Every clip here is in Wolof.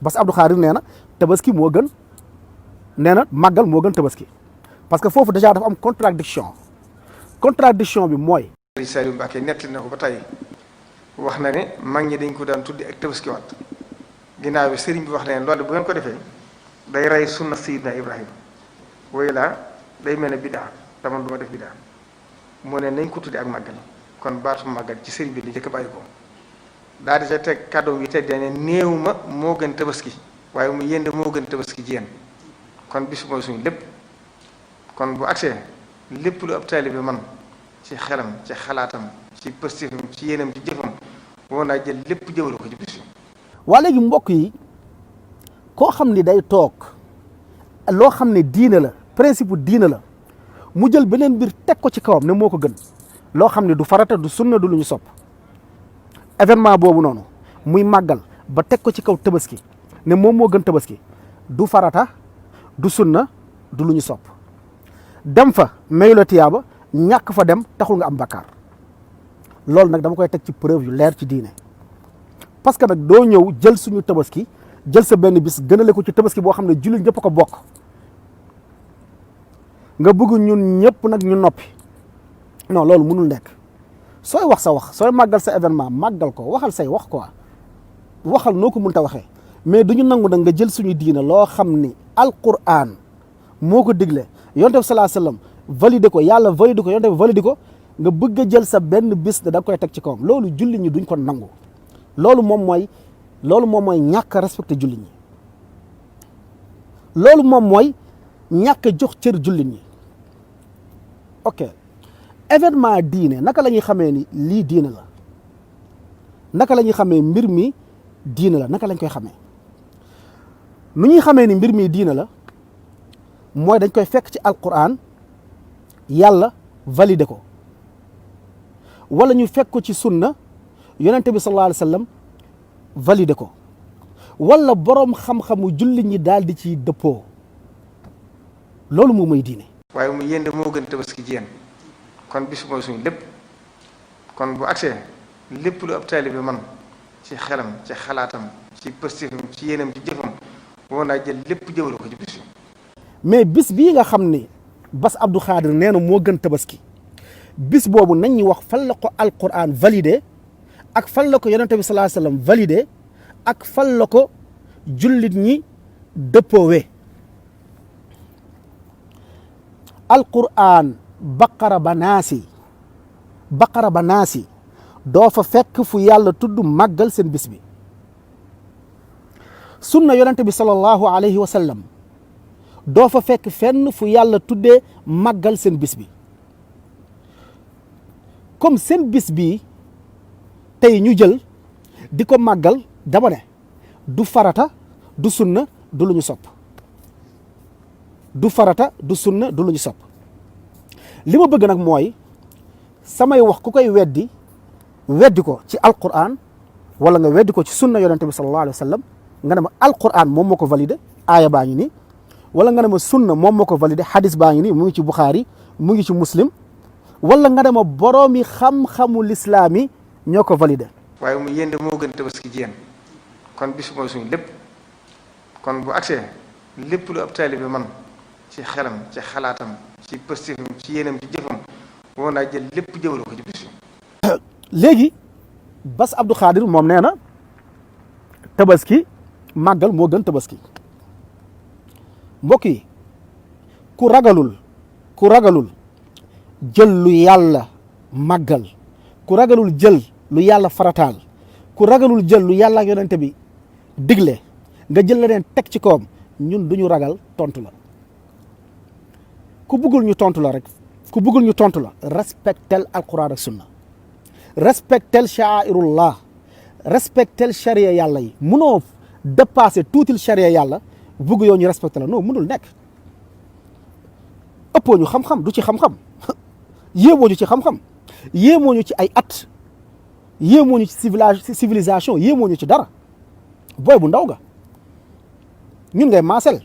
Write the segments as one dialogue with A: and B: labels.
A: Bass Abdou Khadre nee na tabaski moo gën nee na màggal moo gën tabaski parce que foofu déjà dafa am contradiction bi mooy.
B: Saliou Mbacké nettali na ko ba tey wax na ne mag ñi dañ ko daan tuddi ak tabaski waat ginnaaw bi sëriñ bi wax na ne loolu bu ngeen ko defee day rey sunna Sayyidina Ibrahima wooyu laa day mel ne bidaa te man du ma def bidaa moo ne nañ ko tuddi ak màggal kon baatu màggal ci sëriñ bi li njëkk a bàyyi ko daal di sa teg kàddu yi teg ne néew ma moo gën tabaski waaye mu yéende moo gën tabaski ci yéen kon bis mooy suñu lépp kon bu agsee lépp lu ab taalibe bi man ci xelam ci xalaatam ci pëstifam ci yéenam ci jëfam woo naa jël lépp jëmale ko ci bis bi.
A: waa léegi mbokk yi koo xam ni day toog loo xam ne diine la principe diine la mu jël beneen mbir teg ko ci kawam ne moo ko gën loo xam ne du farata du sunna du lu ñu sopp événement boobu noonu muy màggal ba teg ko ci kaw tabaski ne moom moo gën tabaski du farata du sunna du lu ñu sopp dem fa mayu la tiyaaba ñàkk fa dem taxul nga am bakkaar loolu nag dama koy teg ci preuve yu leer ci diine parce que nag doo ñëw jël suñu tabaski jël sa benn bis gënale ko ci tabaski boo xam ne jullit ñëpp ko bokk nga bëgg ñun ñëpp nag ñu noppi non loolu mënul nekk sooy wax sa wax sooy màggal sa événement màggal ko waxal say wax quoi waxal noo ko mënta waxee mais du ñu nangu nag nga jël suñu diina loo xam ni alquran moo ko digle yonent bi salaa sallam validé ko yàlla validé ko yonent bi validé ko nga bëgg a jël sa benn bis da koy teg ci kawam loolu jullit ñi duñ ko nangu loolu moom mooy ñàkk a respecté jullit ñi loolu moom mooy ñàkk a jox cër jullit ñi ok événement diine naka la ñuy xamee ni lii diine la naka la ñuy xamee mbir mi diine la naka lañ koy xamee nu ñuy xamee ni mbir mi diine la mooy dañ koy fekk ci alquran yàlla validé ko wala ñu fekk ko ci sunna yonente bi sallallahu alayhi wa sallam validé ko wala boroom xam-xamu jullit ñi daal di ci dëppoo loolu moom mooy diine.
B: waaye mu yéende moo gën tabaski ci yéen kon bis mooy suñu lépp kon bu agsee lépp lu ab taalibe bi man ci xelam ci xalaatam ci pëstifam ci yéenam ci jëfam woo naa jël lépp jëmale ko ci bis bi.
A: mais bis bii nga xam ne Bass Abdou Khadre nee na moo gën tabaski bis boobu nañ ñu wax fan la ko alquran validé ak fan la ko yonente bi sallallahu alayhi wasallam validé ak fan la ko jullit ñi dëppoowee alquran baqara ba naasi doo fa fekk fu yàlla tudd màggal seen bis bi sunna yonente bi sallallahu alayhi wa sallam doo fa fekk fenn fu yàlla tuddee màggal seen bis bi comme seen bis bi tey ñu jël di ko màggal dama ne du farata du sunna du lu ñu sopp du farata du sunna du lu ñu sopp li ma bëgg nag mooy samay wax ku koy weddi ko ci alquran wala nga weddi ko ci sunna yonente bi sallallahu alayhi wa sallam nga ne ma alquran moom moo ko validé aaya baa ngi nii wala nga ne ma sunna moom moo ko validé hadis baa ngi nii mu ngi ci Bukhari mu ngi ci Muslim wala nga ne ma boroomi xam-xamu lislaam yi ñoo ko validé.
B: waaye mu yéende moo gën tabaski ci yéen kon bis mooy suñu lépp kon bu agsee lépp lu ab taalibe bi man ci xelam ci xalaatam ci pëstifam ci yéenam ci jëfam woo naa jël lépp jëmale ko ci bis bi.
A: léegi Bass Abdou Khadre moom nee na tabaski màggal moo gën tabaski mbokk yi ku ragalul jël lu yàlla màggal ku ragalul jël lu yàlla farataal ku ragalul jël lu yàlla ak yonente bi digle nga jël leneen teg ci kawam ñun duñu ragal tontu la ku bëggul ñu tontu la respectel alquran ak sunna respectel sha'airullah respectel charia yàlla yi munoo dépasser tuutil charia yàlla bëgg yow ñu respecté la non mënul nekk ëppoo ñu xam-xam du ci xam-xam yéemoo ñu ci xam-xam yéemoo ñu ci ay at yéemoo ñu ci civilisation yéemoo ñu ci dara booy bu ndaw ga ñun ngay maasel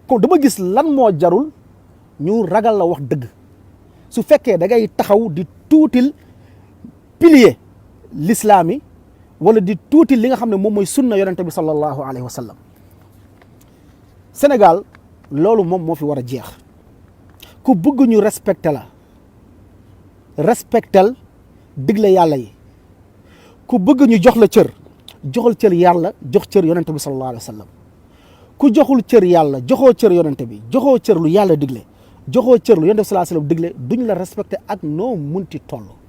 A: kon dama gis lan moo jarul ñu ragal la wax dëgg su fekkee da ngay taxaw di tuutil pilier l'islam yi wala di tuuti li nga xam ne moom mooy sunna yonente bi sallallahu alayhi wa sallam. Sénégal loolu moom moo fi war a jeex. ku bëgg ñu respecté la respectel digle yàlla yi, ku bëgg ñu jox la cër joxal cër yàlla jox cër yonente bi sallallahu alayhi wa sallam. ku joxul cër yàlla joxoo cër yonente bi joxoo cër lu yàlla digle joxoo cër lu yonente bi sallallahu alayhi wa sallam digle duñ la respecté ak noo munti toll.